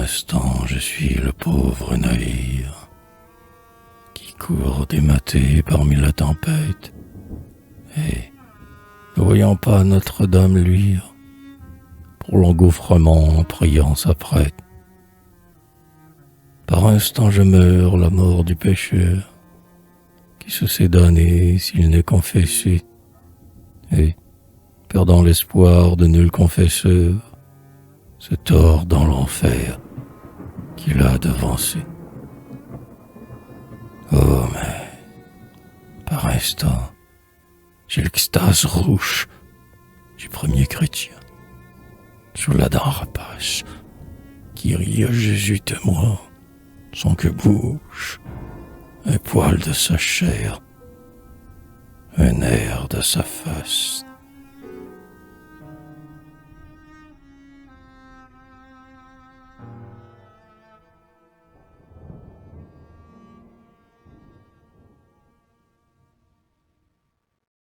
instant, je suis le pauvre navire qui court dématé parmi la tempête et, ne voyant pas Notre-Dame luire, pour l'engouffrement en priant s'apprête. Par instant je meurs la mort du pécheur qui se sait damné s'il n'est confessé et, perdant l'espoir de nul confesseur, se tord dans l'enfer qu'il a devancé. Oh, mais, par instant, j'ai l'extase rouge du premier chrétien, sous la dent rapace, qui rit à Jésus témoin, sans que bouge un poil de sa chair, un air de sa face